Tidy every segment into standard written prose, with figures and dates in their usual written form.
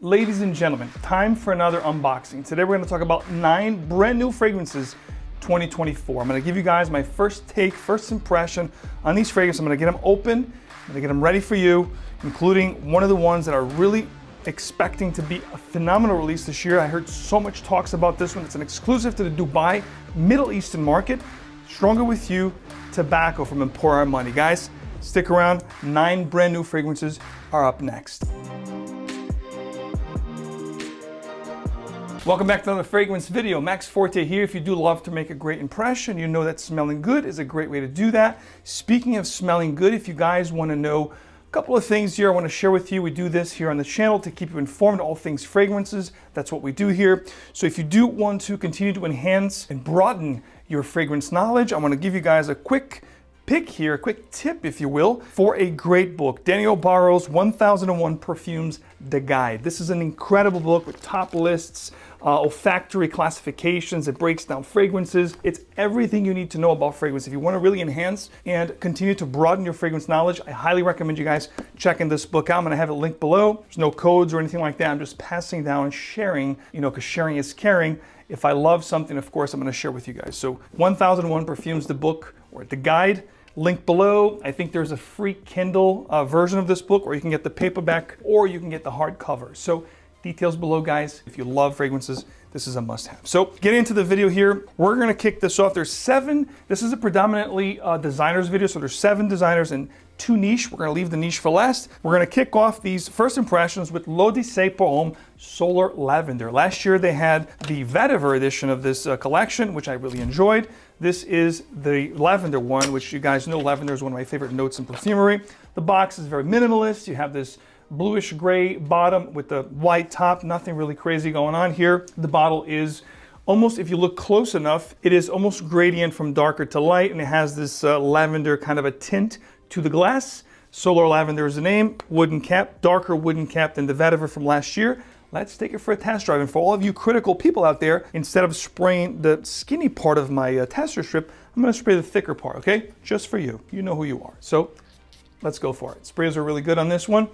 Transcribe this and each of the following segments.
Ladies and gentlemen, time for another unboxing. Today we're going to talk about 9 brand new fragrances 2024. I'm going to give you guys my first take, first impression on these fragrances. I'm going to get them open, I'm going to get them ready for you, including one of the ones that are really expecting to be a phenomenal release this year. I heard so much talks about this one. It's an exclusive to the Dubai Middle Eastern market. Stronger With You Tobacco from Emporio Armani. Guys, stick around. 9 brand new fragrances are up next. Welcome back to another fragrance video. Max Forte here. If you do love to make a great impression, you know that smelling good is a great way to do that. Speaking of smelling good, if you guys want to know a couple of things here I want to share with you. We do this here on the channel to keep you informed, all things fragrances. That's what we do here. So if you do want to continue to enhance and broaden your fragrance knowledge, I want to give you guys a quick pick here, a quick tip, if you will, for a great book. Daniel Barrow's 1001 Perfumes, The Guide. This is an incredible book with top lists, olfactory classifications. It breaks down fragrances. It's everything you need to know about fragrance. If you want to really enhance and continue to broaden your fragrance knowledge, I highly recommend you guys checking this book out. I'm going to have it linked below. There's no codes or anything like that. I'm just passing down and sharing, because sharing is caring. If I love something, of course, I'm going to share with you guys. So 1001 Perfumes, the book, or the guide. Link below. I think there's a free Kindle version of this book, or you can get the paperback, or you can get the hardcover. So details below, guys. If you love fragrances, this is a must-have. So getting into the video here, we're going to kick this off. There's 7. This is a predominantly designers video, so there's 7 designers and 2 niche. We're going to leave the niche for last. We're going to kick off these first impressions with l'Odyssée pour Homme Solar Lavender. Last year they had the vetiver edition of this collection, which I really enjoyed. This is the lavender one, which you guys know lavender is one of my favorite notes in perfumery. The box is very minimalist. You have this bluish gray bottom with the white top. Nothing really crazy going on here. The bottle is almost, if you look close enough, it is almost gradient from darker to light, and it has this lavender kind of a tint to the glass. Solar Lavender is the name. Wooden cap, darker wooden cap than the vetiver from last year. Let's take it for a test drive. And for all of you critical people out there, instead of spraying the skinny part of my tester strip, I'm going to spray the thicker part, okay? Just for you. You know who you are. So let's go for it. Sprays are really good on this one.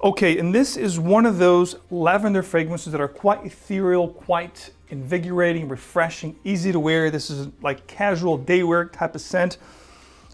Okay, and this is one of those lavender fragrances that are quite ethereal, quite invigorating, refreshing, easy to wear. This is like casual day wear type of scent.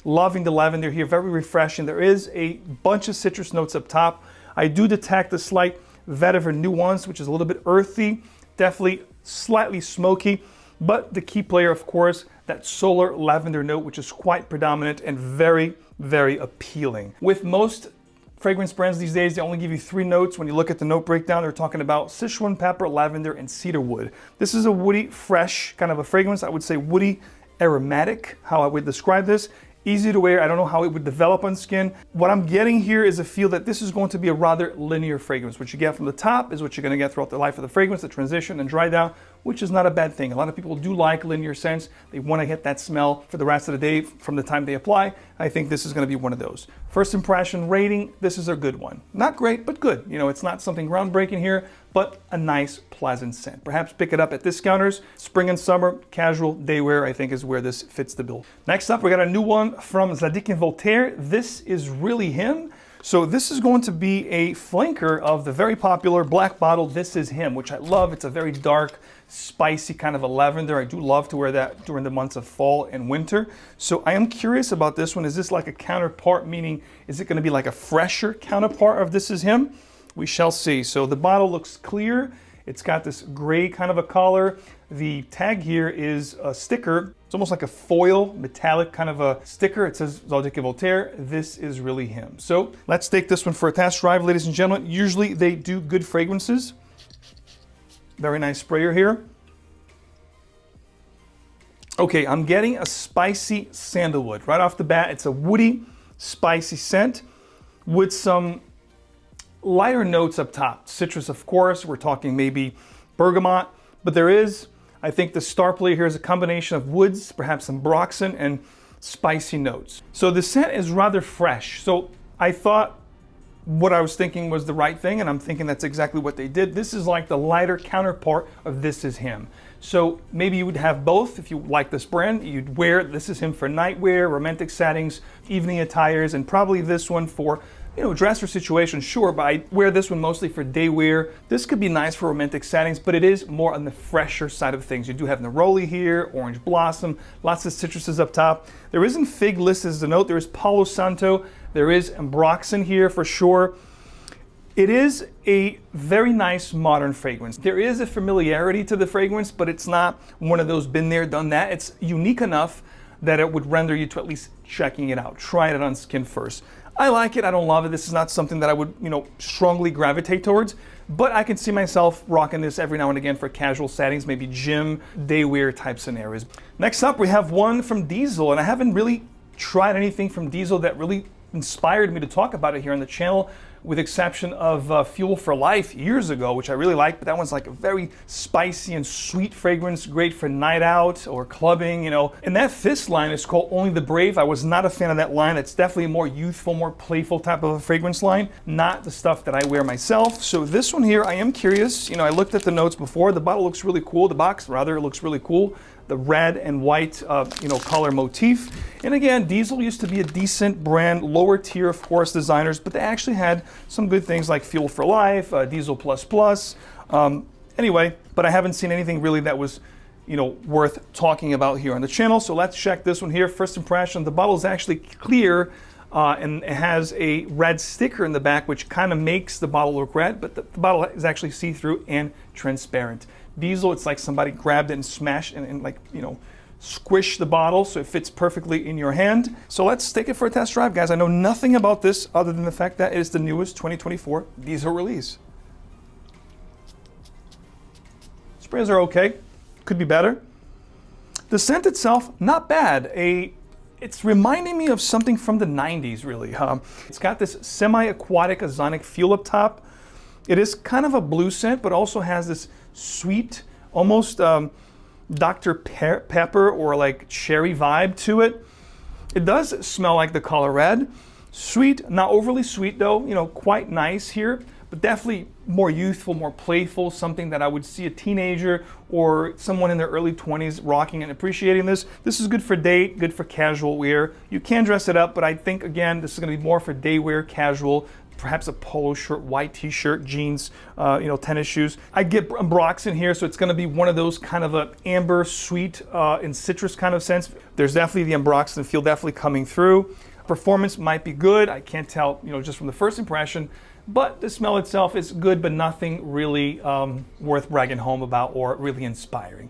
Loving the lavender here, very refreshing. There is a bunch of citrus notes up top. I do detect a slight vetiver nuance, which is a little bit earthy, definitely slightly smoky, but the key player, of course, that solar lavender note, which is quite predominant and very, very appealing. With most fragrance brands these days, they only give you 3 notes. When you look at the note breakdown, they're talking about Sichuan pepper, lavender, and cedarwood. This is a woody, fresh kind of a fragrance. I would say woody aromatic, how I would describe this. Easy to wear. I don't know how it would develop on skin. What I'm getting here is a feel that this is going to be a rather linear fragrance. What you get from the top is what you're going to get throughout the life of the fragrance, the transition and dry down, which is not a bad thing. A lot of people do like linear scents. They want to get that smell for the rest of the day from the time they apply. I think this is going to be one of those. First impression rating, this is a good one. Not great, but good. It's not something groundbreaking here, but a nice, pleasant scent. Perhaps pick it up at discounters. Spring and summer, casual, day wear, I think is where this fits the bill. Next up, we got a new one from Zadig Voltaire. This is really him. So this is going to be a flanker of the very popular black bottle, This Is Him, which I love. It's a very dark, spicy kind of a lavender. I do love to wear that during the months of fall and winter. So I am curious about this one. Is this like a counterpart, meaning is it going to be like a fresher counterpart of This Is Him? We shall see. So the bottle looks clear. It's got this gray kind of a color. The tag here is a sticker. It's almost like a foil, metallic kind of a sticker. It says Zadig Voltaire, This Is Really Him. So let's take this one for a test drive, ladies and gentlemen. Usually they do good fragrances. Very nice sprayer here. Okay, I'm getting a spicy sandalwood. Right off the bat, it's a woody, spicy scent with some lighter notes up top. Citrus, of course. We're talking maybe bergamot, but there is, I think the star player here is a combination of woods, perhaps some broxin, and spicy notes. So the scent is rather fresh. So I thought what I was thinking was the right thing, and I'm thinking that's exactly what they did. This is like the lighter counterpart of This Is Him. So maybe you would have both if you like this brand. You'd wear This Is Him for night wear, romantic settings, evening attires, and probably this one for you know, dresser situation, sure, but I wear this one mostly for day wear. This could be nice for romantic settings, but it is more on the fresher side of things. You do have neroli here, orange blossom, lots of citruses up top. There isn't fig listed as a note. There is Palo Santo. There is ambroxan here for sure. It is a very nice modern fragrance. There is a familiarity to the fragrance, but it's not one of those been there, done that. It's unique enough that it would render you to at least checking it out, trying it on skin first. I like it, I don't love it. This is not something that I would, you know, strongly gravitate towards, but I can see myself rocking this every now and again for casual settings, maybe gym, day wear type scenarios. Next up, we have one from Diesel, and I haven't really tried anything from Diesel that really inspired me to talk about it here on the channel, with exception of Fuel for Life years ago, which I really liked, but that one's like a very spicy and sweet fragrance, great for night out or clubbing, you know. And that fist line is called Only the Brave. I was not a fan of that line. It's definitely a more youthful, more playful type of a fragrance line, not the stuff that I wear myself. So this one here, I am curious. You know, I looked at the notes before. The bottle looks really cool. The box, rather, looks really cool. The red and white, you know, color motif. And again, Diesel used to be a decent brand, lower tier of course designers, but they actually had some good things like Fuel for Life, Diesel Plus Plus. Anyway, but I haven't seen anything really that was, you know, worth talking about here on the channel. So let's check this one here. First impression, the bottle is actually clear and it has a red sticker in the back, which kind of makes the bottle look red, but the bottle is actually see-through and transparent. Diesel, it's like somebody grabbed it and smashed and like, you know, squish the bottle so it fits perfectly in your hand. So let's take it for a test drive, guys. I know nothing about this other than the fact that it is the newest 2024 Diesel release. Sprays are okay, could be better. The scent itself, not bad. It's reminding me of something from the 90s, really. It's got this semi-aquatic ozonic feel up top. It is kind of a blue scent, but also has this sweet, almost Dr. Pepper or like cherry vibe to it. It does smell like the color red. Sweet, not overly sweet though, you know, quite nice here, but definitely more youthful, more playful, something that I would see a teenager or someone in their early 20s rocking and appreciating this. This is good for date, good for casual wear. You can dress it up, but I think, again, this is gonna be more for day wear, casual, perhaps a polo shirt, white t-shirt, jeans, you know, tennis shoes. I get ambroxan here, so it's gonna be one of those kind of a amber, sweet, and citrus kind of sense. There's definitely the ambroxan feel definitely coming through. Performance might be good. I can't tell, you know, just from the first impression, but the smell itself is good, but nothing really worth bragging home about or really inspiring.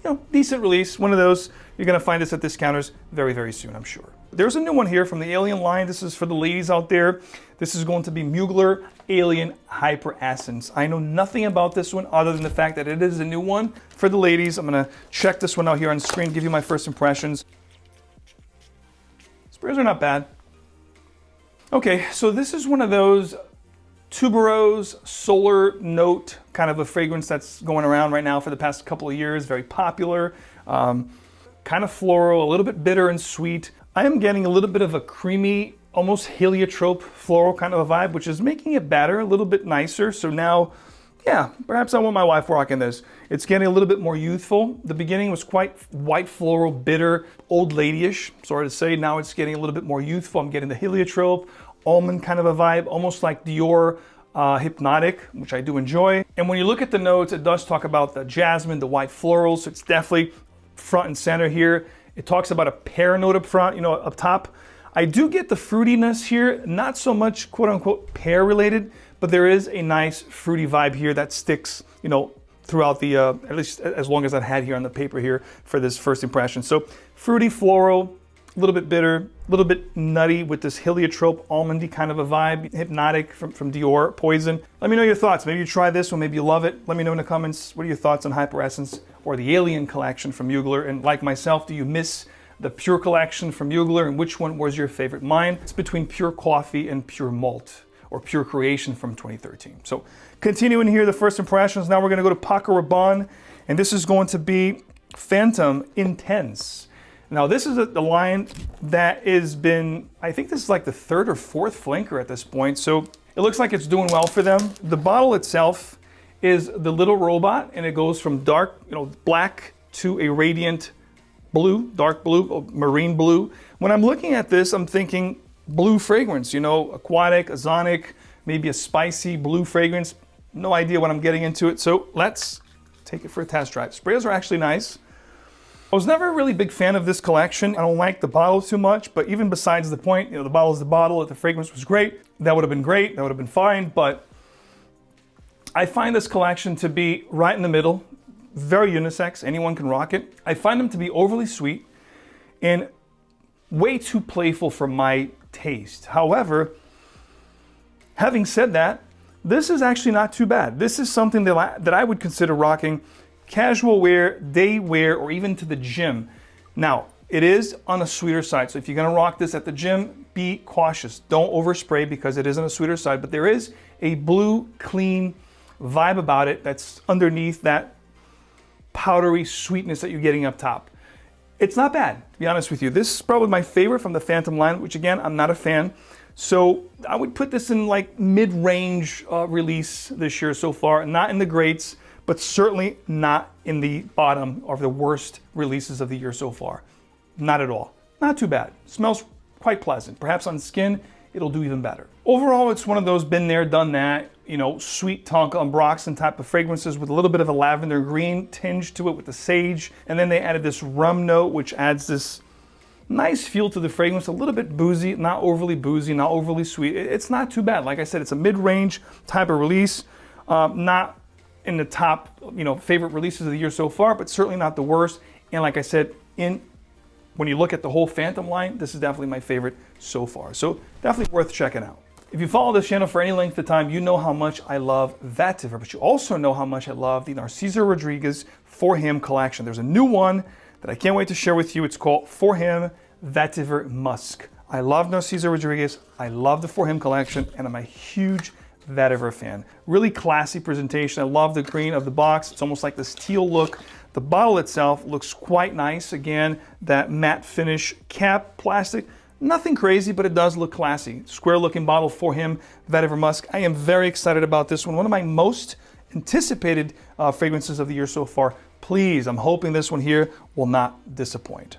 You know, decent release, one of those. You're gonna find this at discounters very, very soon, I'm sure. There's a new one here from the Alien line. This is for the ladies out there. This is going to be Mugler Alien Hyper Essence. I know nothing about this one other than the fact that it is a new one for the ladies. I'm gonna check this one out here on screen, give you my first impressions. Sprays are not bad. Okay, so this is one of those tuberose solar note kind of a fragrance that's going around right now for the past couple of years, very popular, kind of floral, a little bit bitter and sweet. I am getting a little bit of a creamy, almost heliotrope floral kind of a vibe, which is making it better, a little bit nicer. So now, yeah, perhaps I want my wife rocking this. It's getting a little bit more youthful. The beginning was quite white floral, bitter, old lady-ish, sorry to say. Now it's getting a little bit more youthful. I'm getting the heliotrope, almond kind of a vibe, almost like Dior Hypnotic, which I do enjoy. And when you look at the notes, it does talk about the jasmine, the white florals. So it's definitely front and center here. It talks about a pear note up front, you know, up top. I do get the fruitiness here, not so much quote unquote pear related, but there is a nice fruity vibe here that sticks, you know, throughout the, at least as long as I had here on the paper here for this first impression. So fruity, floral, a little bit bitter, a little bit nutty with this heliotrope, almondy kind of a vibe, hypnotic from Dior, Poison. Let me know your thoughts. Maybe you try this one, maybe you love it. Let me know in the comments, what are your thoughts on Hyper Essence or the Alien collection from Mugler? And like myself, do you miss the Pure collection from Mugler, and which one was your favorite? Mine, it's between Pure Coffee and Pure Malt, or Pure Creation from 2013. So continuing here, the first impressions, now we're gonna go to Paco Rabanne, and this is going to be Phantom Intense. Now this is the line that has been, I think this is like the third or fourth flanker at this point, so it looks like it's doing well for them. The bottle itself is the little robot, and it goes from dark, you know, black to a radiant blue, dark blue, or marine blue. When I'm looking at this, I'm thinking blue fragrance, you know, aquatic, ozonic, maybe a spicy blue fragrance. No idea what I'm getting into it, so let's take it for a test drive. Sprays are actually nice. I was never a really big fan of this collection. I don't like the bottle too much, but even besides the point, you know, the bottle is the bottle. If the fragrance was great, that would have been great. That would have been fine, but I find this collection to be right in the middle, very unisex. Anyone can rock it. I find them to be overly sweet and way too playful for my taste. However, having said that, this is actually not too bad. This is something that I would consider rocking casual wear, day wear, or even to the gym. Now, it is on a sweeter side, so if you're gonna rock this at the gym, be cautious. Don't overspray because it is on a sweeter side, but there is a blue, clean vibe about it that's underneath that powdery sweetness that you're getting up top. It's not bad, to be honest with you. This is probably my favorite from the Phantom line, which again, I'm not a fan. So I would put this in like mid-range release this year so far, not in the greats, but certainly not in the bottom of the worst releases of the year so far. Not at all. Not too bad. Smells quite pleasant. Perhaps on skin, it'll do even better. Overall, it's one of those been there, done that, you know, sweet tonka ambroxan type of fragrances with a little bit of a lavender green tinge to it with the sage. And then they added this rum note, which adds this nice feel to the fragrance, a little bit boozy, not overly sweet. It's not too bad. Like I said, it's a mid-range type of release. Not in the top, you know, favorite releases of the year so far, but certainly not the worst. And like I said, when you look at the whole Phantom line, this is definitely my favorite so far. So definitely worth checking out. If you follow this channel for any length of time, you know how much I love Vetiver, but you also know how much I love the Narciso Rodriguez For Him collection. There's a new one that I can't wait to share with you. It's called For Him Vetiver Musk. I love Narciso Rodriguez. I love the For Him collection, and I'm a huge Vetiver fan. Really classy presentation. I love the green of the box. It's almost like this teal look. The bottle itself looks quite nice. Again, that matte finish cap plastic. Nothing crazy, but it does look classy. Square looking bottle For Him Vetiver Musk. I am very excited about this one. One of my most anticipated fragrances of the year so far. Please, I'm hoping this one here will not disappoint.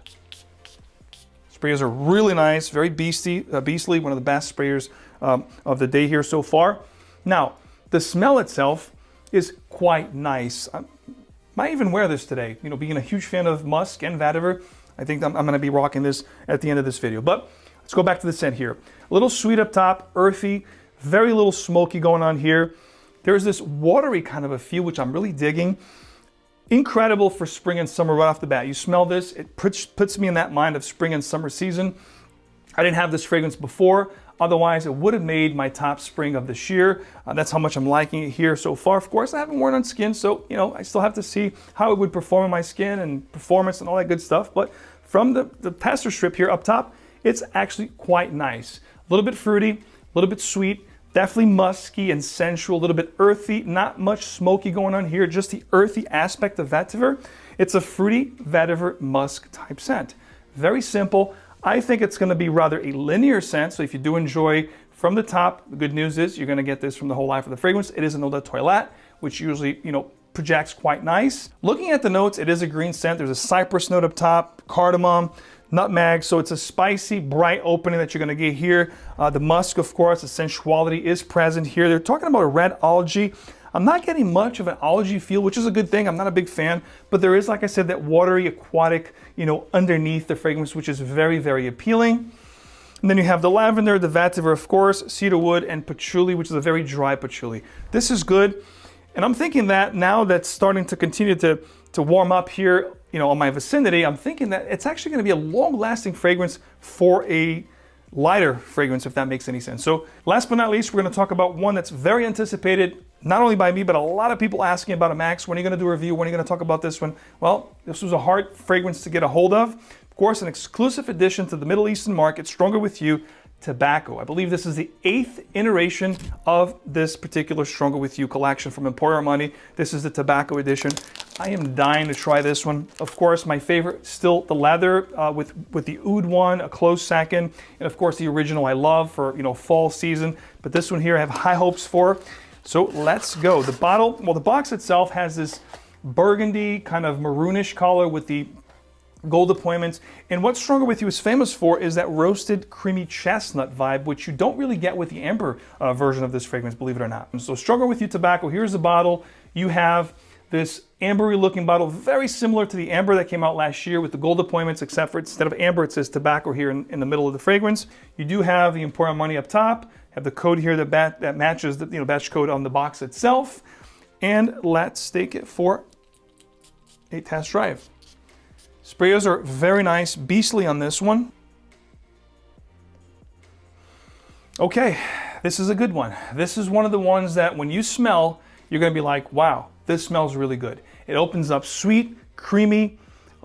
Sprayers are really nice, very beastly, one of the best sprayers of the day here so far. Now, the smell itself is quite nice. I might even wear this today. You know, being a huge fan of musk and vetiver, I think I'm gonna be rocking this at the end of this video. But let's go back to the scent here. A little sweet up top, earthy, very little smoky going on here. There's this watery kind of a feel, which I'm really digging. Incredible for spring and summer right off the bat. You smell this, it puts me in that mind of spring and summer season. I didn't have this fragrance before. Otherwise, it would have made my top spring of this year. That's how much I'm liking it here so far. Of course, I haven't worn it on skin, so you know I still have to see how it would perform on my skin and performance and all that good stuff. But from the tester strip here up top, it's actually quite nice. A little bit fruity, a little bit sweet, definitely musky and sensual, a little bit earthy, not much smoky going on here, just the earthy aspect of vetiver. It's a fruity vetiver musk type scent. Very simple. I think it's going to be rather a linear scent, so if you do enjoy from the top, the good news is you're going to get this from the whole life of the fragrance. It is an eau de toilette, which usually, you know, projects quite nice. Looking at the notes, it is a green scent. There's a cypress note up top, cardamom, nutmeg, so it's a spicy, bright opening that you're going to get here. The musk, of course, the sensuality is present here. They're talking about a red algae. I'm not getting much of an algae feel, which is a good thing. I'm not a big fan, but there is, like I said, that watery, aquatic, you know, underneath the fragrance, which is very, very appealing. And then you have the lavender, the vetiver, of course, cedarwood, and patchouli, which is a very dry patchouli. This is good, and I'm thinking that now that's starting to continue to warm up here, you know, on my vicinity, I'm thinking that it's actually going to be a long-lasting fragrance for a lighter fragrance, if that makes any sense. So last but not least, we're going to talk about one that's very anticipated, not only by me, but a lot of people asking about a Max. When are you going to do a review? When are you going to talk about this one? Well, this was a hard fragrance to get a hold of. Of course, an exclusive addition to the Middle Eastern market, Stronger With You Tobacco. I believe this is the 8th iteration of this particular Stronger With You collection from Emporio Armani. This is the tobacco edition. I am dying to try this one. Of course, my favorite still the leather with the oud one, a close second, and of course the original I love for, you know, fall season. But this one here I have high hopes for. So let's go. The bottle, well, the box itself has this burgundy kind of maroonish color with the gold appointments. And what Stronger With You is famous for is that roasted creamy chestnut vibe, which you don't really get with the amber version of this fragrance, believe it or not. And so Stronger With You tobacco, here's the bottle. You have this ambery looking bottle, very similar to the amber that came out last year with the gold appointments, except for instead of amber, it says tobacco here in the middle of the fragrance. You do have the important money up top, have the code here that matches the batch code on the box itself. And let's take it for a test drive. Sprayers are very nice, beastly on this one. Okay, this is a good one. This is one of the ones that when you smell, you're gonna be like, wow, this smells really good. It opens up sweet, creamy,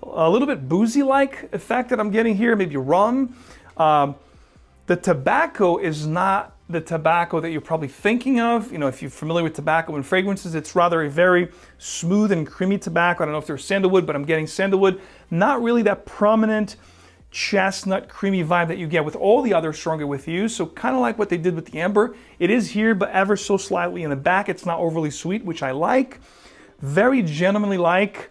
a little bit boozy-like effect that I'm getting here, maybe rum. The tobacco is not the tobacco that you're probably thinking of. You know, if you're familiar with tobacco and fragrances, it's rather a very smooth and creamy tobacco. I don't know if there's sandalwood, but I'm getting sandalwood. Not really that prominent chestnut creamy vibe that you get with all the other Stronger With You. So kind of like what they did with the amber. It is here, but ever so slightly in the back. It's not overly sweet, which I like. Very gentlemanly like,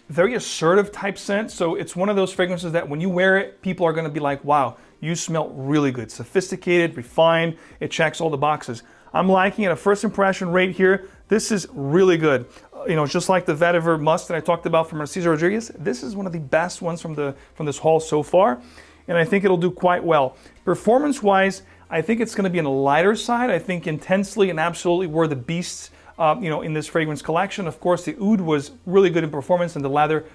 very assertive type scent. So it's one of those fragrances that when you wear it, people are gonna be like, wow, you smell really good. Sophisticated, refined, it checks all the boxes. I'm liking it. A first impression rate here. This is really good. You know, just like the Vetiver Musk that I talked about from Narciso Rodriguez, this is one of the best ones from this haul so far, and I think it'll do quite well. Performance-wise, I think it's gonna be on the lighter side. I think Intensely and Absolutely were the beasts in this fragrance collection. Of course, the oud was really good in performance, and the leather,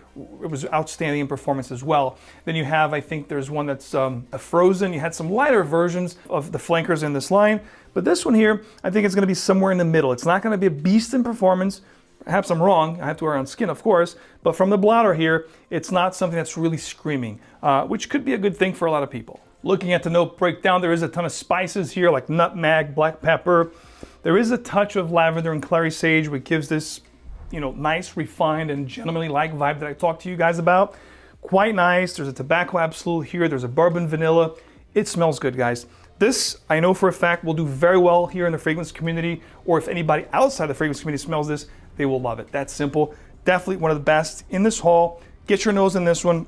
it was outstanding in performance as well. Then you have, I think there's one that's a Frozen. You had some lighter versions of the flankers in this line, but this one here, I think it's gonna be somewhere in the middle. It's not gonna be a beast in performance. Perhaps I'm wrong, I have to wear it on skin, of course, but from the blotter here, it's not something that's really screaming, which could be a good thing for a lot of people. Looking at the note breakdown, there is a ton of spices here, like nutmeg, black pepper. There is a touch of lavender and clary sage, which gives this, nice, refined, and gentlemanly-like vibe that I talked to you guys about. Quite nice. There's a tobacco absolute here. There's a bourbon vanilla. It smells good, guys. This, I know for a fact, will do very well here in the fragrance community, or if anybody outside the fragrance community smells this, they will love it. That's simple. Definitely one of the best in this haul. Get your nose in this one.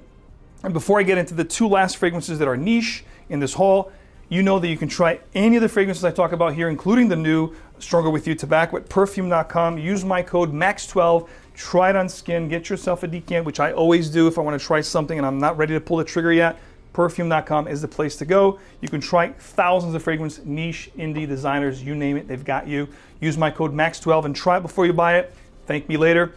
And before I get into the two last fragrances that are niche in this haul, you know that you can try any of the fragrances I talk about here, including the new Stronger With You tobacco at perfume.com. Use my code MAX12. Try it on skin. Get yourself a decant, which I always do if I want to try something and I'm not ready to pull the trigger yet. Perfume.com is the place to go. You can try thousands of fragrance, niche, indie designers, you name it, they've got you. Use my code MAX12 and try it before you buy it. Thank me later.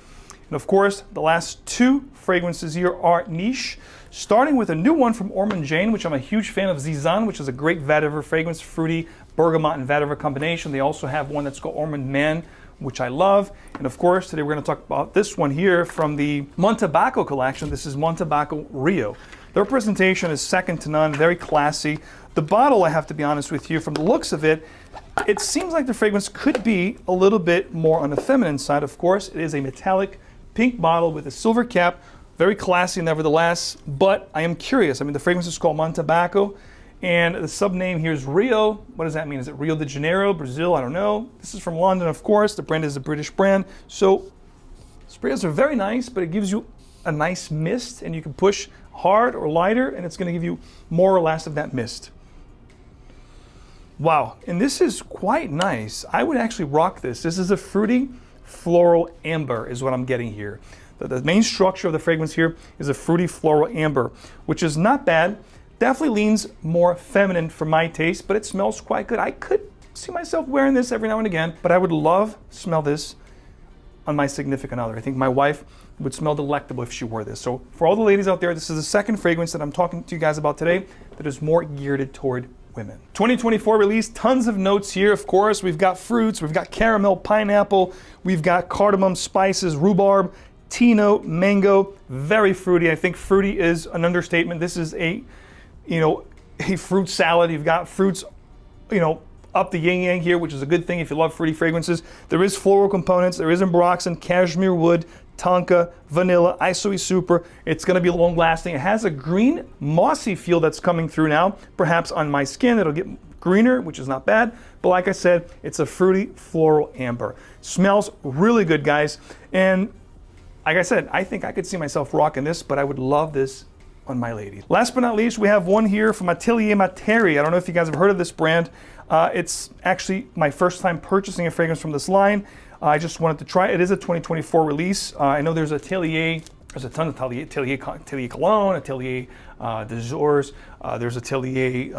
And of course, the last two fragrances here are niche, starting with a new one from Ormond Jane, which I'm a huge fan of, 𝐬𝐶, which is a great vetiver fragrance, fruity bergamot and vetiver combination. They also have one that's called Ormond Man, which I love. And of course, today we're going to talk about this one here from the Monacco collection. This is Monacco Rio. Their presentation is second to none, very classy. The bottle, I have to be honest with you, from the looks of it, it seems like the fragrance could be a little bit more on the feminine side. Of course, it is a metallic pink bottle with a silver cap, very classy nevertheless, but I am curious. I mean, the fragrance is called Monacco, and the sub-name here is Rio. What does that mean? Is it Rio de Janeiro, Brazil? I don't know. This is from London, of course. The brand is a British brand. So sprays are very nice, but it gives you a nice mist, and you can push hard or lighter, and it's gonna give you more or less of that mist. Wow, and this is quite nice. I would actually rock this. This is a fruity floral amber is what I'm getting here. The main structure of the fragrance here is a fruity floral amber, which is not bad. Definitely leans more feminine for my taste, but it smells quite good. I could see myself wearing this every now and again, but I would love to smell this on my significant other. I think my wife would smell delectable if she wore this. So for all the ladies out there, this is the second fragrance that I'm talking to you guys about today that is more geared toward women. 2024 release, tons of notes here. Of course, we've got fruits, we've got caramel, pineapple, we've got cardamom, spices, rhubarb, tea note, mango, very fruity. I think fruity is an understatement. This is a fruit salad. You've got fruits, up the yin yang here, which is a good thing if you love fruity fragrances. There is floral components. There is ambroxan, cashmere wood, tonka, vanilla, isoe super. It's going to be long lasting. It has a green mossy feel that's coming through now. Perhaps on my skin it'll get greener, which is not bad. But like I said, it's a fruity floral amber. Smells really good, guys. And like I said, I think I could see myself rocking this, but I would love this on my lady. Last but not least, we have one here from Atelier Materi. I don't know if you guys have heard of this brand. It's actually my first time purchasing a fragrance from this line. I just wanted to try it. It is a 2024 release. I know there's Atelier, there's a ton of Atelier Cologne, Atelier des Jours, there's Atelier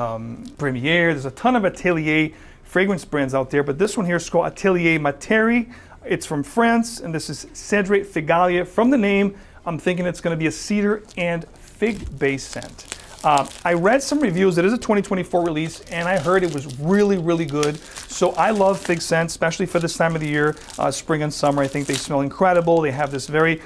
Premiere, there's a ton of Atelier fragrance brands out there, but this one here is called Atelier Materi. It's from France, and this is Cédric Figalia. From the name, I'm thinking it's going to be a cedar and fig-based scent. I read some reviews. It is a 2024 release, and I heard it was really, really good. So I love fig scents, especially for this time of the year, spring and summer. I think they smell incredible. They have this very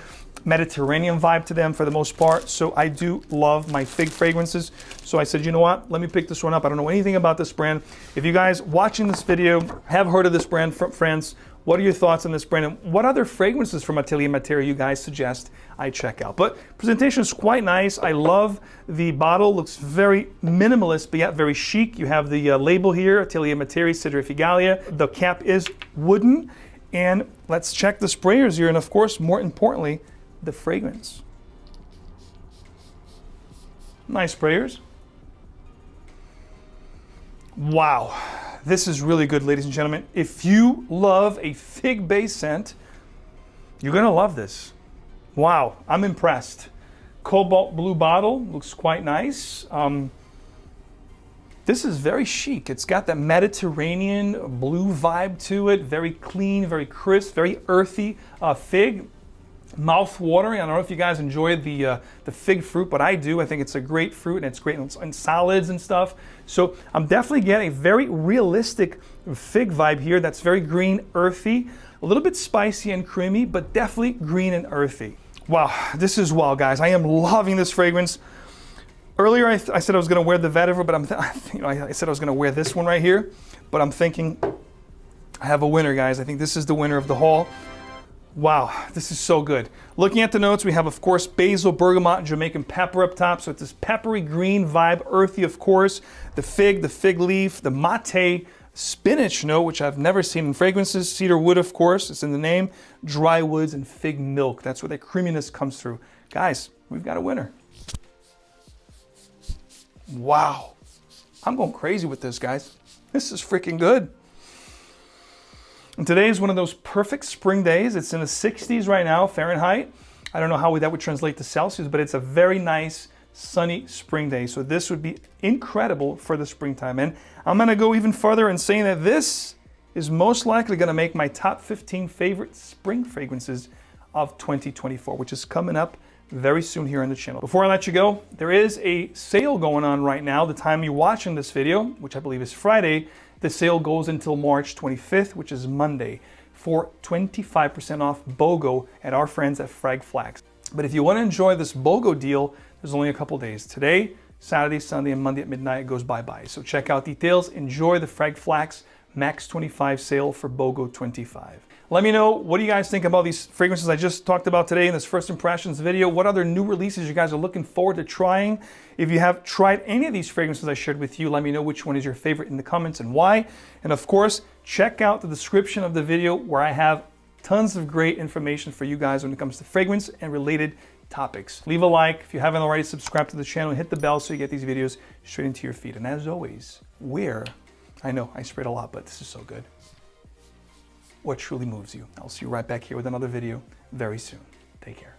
Mediterranean vibe to them for the most part. So I do love my fig fragrances. So I said, you know what? Let me pick this one up. I don't know anything about this brand. If you guys watching this video have heard of this brand from France, what are your thoughts on this brand? And what other fragrances from Atelier Materi you guys suggest I check out? But presentation is quite nice. I love the bottle. Looks very minimalist, but yet very chic. You have the label here, Atelier Materi, Cédric Figalia. The cap is wooden. And let's check the sprayers here. And of course, more importantly, the fragrance. Nice sprayers. Wow. This is really good, ladies and gentlemen. If you love a fig-based scent, you're gonna love this. Wow, I'm impressed. Cobalt blue bottle, looks quite nice. This is very chic. It's got that Mediterranean blue vibe to it. Very clean, very crisp, very earthy fig. Mouth-watering. I don't know if you guys enjoy the fig fruit, but I do. I think it's a great fruit, and it's great in salads and stuff. So I'm definitely getting a very realistic fig vibe here. That's very green, earthy, a little bit spicy and creamy, but definitely green and earthy. Wow, this is wow, guys. I am loving this fragrance. Earlier, I said I was going to wear the vetiver, but I said I was going to wear this one right here, but I'm thinking I have a winner, guys. I think this is the winner of the haul. Wow, this is so good. Looking at the notes, we have, of course, basil, bergamot, and Jamaican pepper up top. So it's this peppery green vibe, earthy, of course. The fig leaf, the mate, spinach note, which I've never seen in fragrances. Cedar wood, of course, it's in the name. Dry woods and fig milk. That's where the creaminess comes through. Guys, we've got a winner. Wow. I'm going crazy with this, guys. This is freaking good. And today is one of those perfect spring days. It's in the 60s right now, Fahrenheit. I don't know how that would translate to Celsius, but it's a very nice, sunny spring day. So this would be incredible for the springtime. And I'm gonna go even further in saying that this is most likely gonna make my top 15 favorite spring fragrances of 2024, which is coming up very soon here on the channel. Before I let you go, there is a sale going on right now. The time you're watching this video, which I believe is Friday, the sale goes until March 25th, which is Monday, for 25% off BOGO at our friends at Frag Flags. But if you want to enjoy this BOGO deal, there's only a couple days. Today, Saturday, Sunday, and Monday at midnight, it goes bye-bye. So check out details. Enjoy the Frag Flags Max 25 sale for BOGO 25. Let me know, what do you guys think about these fragrances I just talked about today in this first impressions video? What other new releases you guys are looking forward to trying? If you have tried any of these fragrances I shared with you, let me know which one is your favorite in the comments and why. And of course, check out the description of the video where I have tons of great information for you guys when it comes to fragrance and related topics. Leave a like if you haven't already, subscribe to the channel and hit the bell so you get these videos straight into your feed. And as always, I know I sprayed a lot, but this is so good. What truly moves you. I'll see you right back here with another video very soon. Take care.